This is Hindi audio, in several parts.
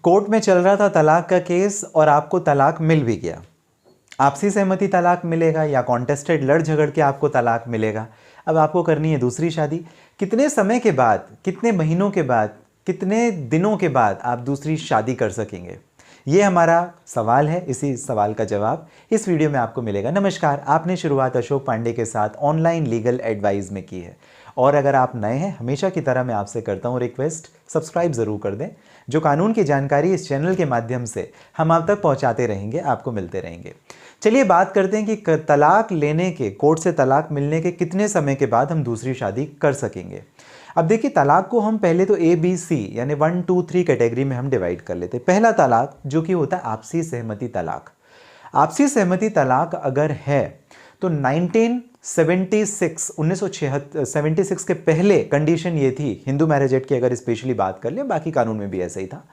कोर्ट में चल रहा था तलाक का केस और आपको तलाक मिल भी गया। आपसी सहमति तलाक मिलेगा या कॉन्टेस्टेड लड़ झगड़ के आपको तलाक मिलेगा। अब आपको करनी है दूसरी शादी। कितने समय के बाद, कितने महीनों के बाद, कितने दिनों के बाद आप दूसरी शादी कर सकेंगे, ये हमारा सवाल है। इसी सवाल का जवाब इस वीडियो में आपको मिलेगा। नमस्कार, आपने शुरुआत अशोक पांडे के साथ ऑनलाइन लीगल एडवाइस में की है और अगर आप नए हैं, हमेशा की तरह मैं आपसे करता हूं रिक्वेस्ट, सब्सक्राइब जरूर कर दें। जो कानून की जानकारी इस चैनल के माध्यम से हम आप तक पहुंचाते रहेंगे, आपको मिलते रहेंगे। चलिए बात करते हैं कि तलाक लेने के, कोर्ट से तलाक मिलने के कितने समय के बाद हम दूसरी शादी कर सकेंगे। अब देखिए, तलाक को हम पहले तो ABC यानी 1, 2, 3 कैटेगरी में हम डिवाइड कर लेते हैं। पहला तलाक जो कि होता है आपसी सहमति तलाक। आपसी सहमति तलाक अगर है तो 1976 के पहले कंडीशन ये थी, हिंदू मैरिज एक्ट की अगर स्पेशली बात कर लें, बाकी कानून में भी ऐसा ही था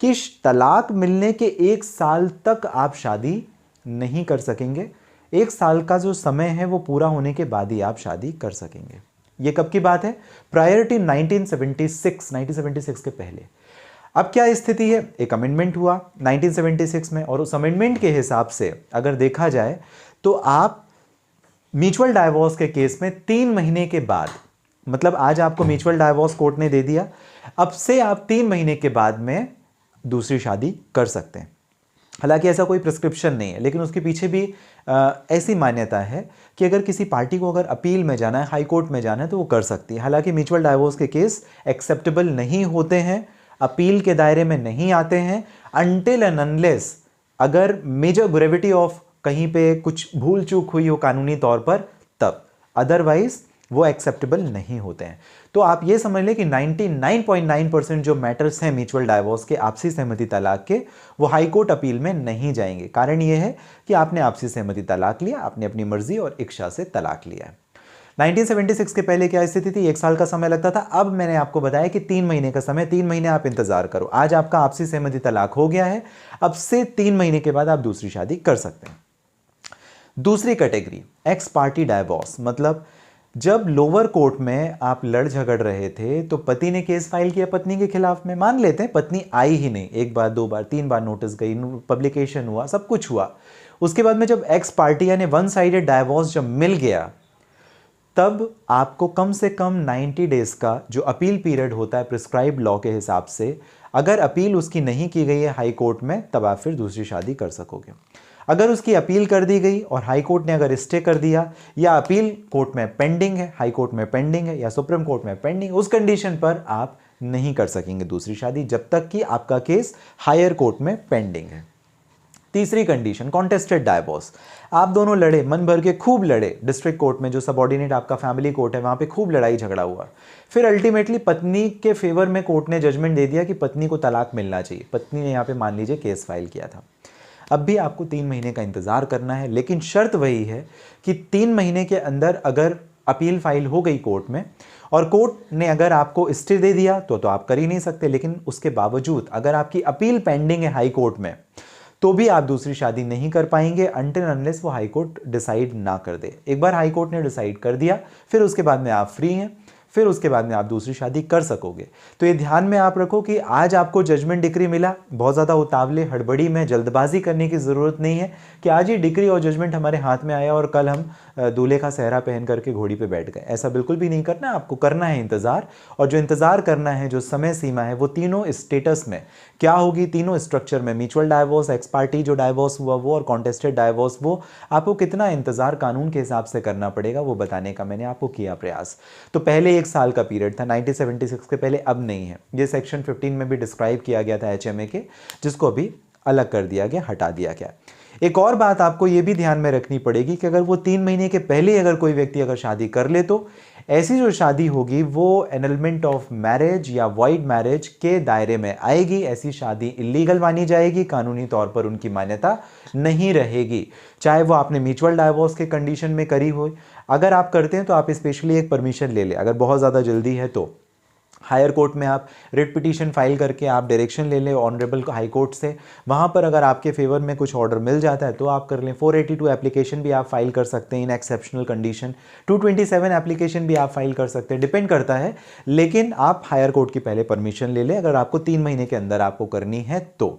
कि तलाक मिलने के 1 साल तक आप शादी नहीं कर सकेंगे। 1 साल का जो समय है वो पूरा होने के बाद ही आप शादी कर सकेंगे। ये कब की बात है? प्रायर टू 1976 के पहले। अब क्या स्थिति है? एक अमेंडमेंट हुआ 1976 में और उस अमेंडमेंट के हिसाब से अगर देखा जाए तो आप म्यूचुअल डाइवोर्स के केस में 3 महीने के बाद, मतलब आज आपको म्यूचुअल डाइवोर्स कोर्ट ने दे दिया, अब से आप 3 महीने के बाद में दूसरी शादी कर सकते हैं। हालांकि ऐसा कोई प्रिस्क्रिप्शन नहीं है, लेकिन उसके पीछे भी ऐसी मान्यता है कि अगर किसी पार्टी को अगर अपील में जाना है, हाई कोर्ट में जाना है, तो वो कर सकती है। हालांकि म्यूचुअल डाइवोर्स के केस एक्सेप्टेबल नहीं होते हैं, अपील के दायरे में नहीं आते हैं अनटिल एंड अनलेस अगर मेजर ग्रेविटी ऑफ कहीं पे कुछ भूल चूक हुई हो कानूनी तौर पर, तब। अदरवाइज वो एक्सेप्टेबल नहीं होते हैं। तो आप ये समझ लें कि 99.9% जो मैटर्स हैं म्यूचुअल डाइवोर्स के, आपसी सहमति तलाक के, वो हाई कोर्ट अपील में नहीं जाएंगे। कारण ये है कि आपने आपसी सहमति तलाक लिया, आपने अपनी मर्जी और इच्छा से तलाक लिया है। 1976 के पहले क्या स्थिति थी? 1 साल का समय लगता था। अब मैंने आपको बताया कि 3 महीने का समय, 3 महीने आप इंतजार करो। आज आपका आपसी सहमति तलाक हो गया है, अब से 3 महीने के बाद आप दूसरी शादी कर सकते हैं। दूसरी कैटेगरी एक्स पार्टी डाइवोर्स, मतलब जब लोअर कोर्ट में आप लड़ झगड़ रहे थे तो पति ने केस फाइल किया पत्नी के खिलाफ में, मान लेते हैं पत्नी आई ही नहीं, 1 बार 2 बार 3 बार नोटिस गई, पब्लिकेशन हुआ, सब कुछ हुआ। उसके बाद में जब एक्स पार्टी यानी वन साइडेड डाइवोर्स जब मिल गया, तब आपको कम से कम 90 डेज का जो अपील पीरियड होता है प्रिस्क्राइब लॉ के हिसाब से, अगर अपील उसकी नहीं की गई है हाई कोर्ट में, तब आप फिर दूसरी शादी कर सकोगे। अगर उसकी अपील कर दी गई और हाई कोर्ट ने अगर स्टे कर दिया, या अपील कोर्ट में पेंडिंग है, हाई कोर्ट में पेंडिंग है या सुप्रीम कोर्ट में पेंडिंग, उस कंडीशन पर आप नहीं कर सकेंगे दूसरी शादी जब तक कि आपका केस हायर कोर्ट में पेंडिंग है। तीसरी कंडीशन कॉन्टेस्टेड डाइवोर्स। आप दोनों लड़े, मन भर के खूब लड़े डिस्ट्रिक्ट कोर्ट में, जो सबऑर्डिनेट आपका फैमिली कोर्ट है, वहां पे खूब लड़ाई झगड़ा हुआ। फिर अल्टीमेटली पत्नी के फेवर में कोर्ट ने जजमेंट दे दिया कि पत्नी को तलाक मिलना चाहिए। पत्नी ने यहाँ पे मान लीजिए केस फाइल किया था। अब भी आपको 3 महीने का इंतजार करना है, लेकिन शर्त वही है कि 3 महीने के अंदर अगर अपील फाइल हो गई कोर्ट में और कोर्ट ने अगर आपको स्टे दे दिया तो आप कर ही नहीं सकते, लेकिन उसके बावजूद अगर आपकी अपील पेंडिंग है हाई कोर्ट में, तो भी आप दूसरी शादी नहीं कर पाएंगे अनटिल अनलेस वो हाई कोर्ट डिसाइड ना कर दे। एक बार हाई कोर्ट ने डिसाइड कर दिया, फिर उसके बाद में आप फ्री हैं, फिर उसके बाद में आप दूसरी शादी कर सकोगे। तो ये ध्यान में आप रखो कि आज आपको जजमेंट डिक्री मिला, बहुत ज़्यादा उतावले हड़बड़ी में जल्दबाजी करने की ज़रूरत नहीं है कि आज ही डिक्री और जजमेंट हमारे हाथ में आया और कल हम दूल्हे का सेहरा पहन करके घोड़ी पे बैठ गए। ऐसा बिल्कुल भी नहीं करना। आपको करना है इंतज़ार, और जो इंतज़ार करना है, जो समय सीमा है, वो तीनों स्टेटस में क्या होगी, तीनों स्ट्रक्चर में, म्यूचुअल डाइवोर्स, एक्स पार्टी जो डाइवोर्स हुआ वो, और कॉन्टेस्टेड डाइवोर्स वो, आपको कितना इंतज़ार कानून के हिसाब से करना पड़ेगा वो बताने का मैंने आपको किया प्रयास। तो पहले 1 साल का पीरियड था 1976 के पहले, अब नहीं है। ये सेक्शन 15 में भी डिस्क्राइब किया गया था HMA के, जिसको अभी अलग कर दिया गया, हटा दिया गया। एक और बात आपको ये भी ध्यान में रखनी पड़ेगी कि अगर वो 3 महीने के पहले अगर कोई व्यक्ति अगर शादी कर ले, तो ऐसी जो शादी होगी वो एनलमेंट ऑफ मैरिज या वॉइड मैरिज के दायरे में आएगी। ऐसी शादी इलीगल मानी जाएगी, कानूनी तौर पर उनकी मान्यता नहीं रहेगी, चाहे वो आपने म्यूचुअल डाइवोर्स के कंडीशन में करी हो। अगर आप करते हैं तो आप स्पेशली एक परमिशन ले लें, अगर बहुत ज़्यादा जल्दी है तो हायर कोर्ट में आप रिट पिटीशन फाइल करके आप डायरेक्शन ले लें ऑनरेबल हाई कोर्ट से, वहाँ पर अगर आपके फेवर में कुछ ऑर्डर मिल जाता है तो आप कर लें। 482 एप्लीकेशन भी आप फाइल कर सकते हैं इन एक्सेप्शनल कंडीशन, 227 एप्लीकेशन भी आप फाइल कर सकते हैं, डिपेंड करता है। लेकिन आप हायर कोर्ट की पहले परमिशन ले लें अगर आपको 3 महीने के अंदर आपको करनी है तो।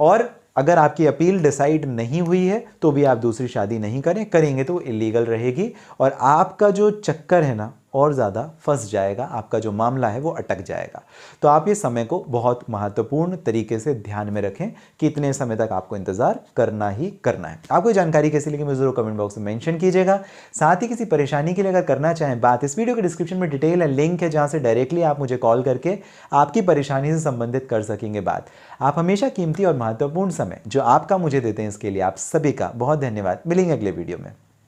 और अगर आपकी अपील डिसाइड नहीं हुई है तो भी आप दूसरी शादी नहीं करें, करेंगे तो इलीगल रहेगी और आपका जो चक्कर है ना और ज़्यादा फंस जाएगा, आपका जो मामला है वो अटक जाएगा। तो आप ये समय को बहुत महत्वपूर्ण तरीके से ध्यान में रखें कि इतने समय तक आपको इंतज़ार करना ही करना है। आपको ये जानकारी कैसी लगी मुझे ज़रूर कमेंट बॉक्स में मेंशन कीजिएगा। साथ ही किसी परेशानी के लिए अगर करना चाहें बात, इस वीडियो के डिस्क्रिप्शन में डिटेल है, लिंक है जहाँ से डायरेक्टली आप मुझे कॉल करके आपकी परेशानी से संबंधित कर सकेंगे बात। आप हमेशा कीमती और महत्वपूर्ण समय जो आपका मुझे देते हैं इसके लिए आप सभी का बहुत धन्यवाद। मिलेंगे अगले वीडियो में।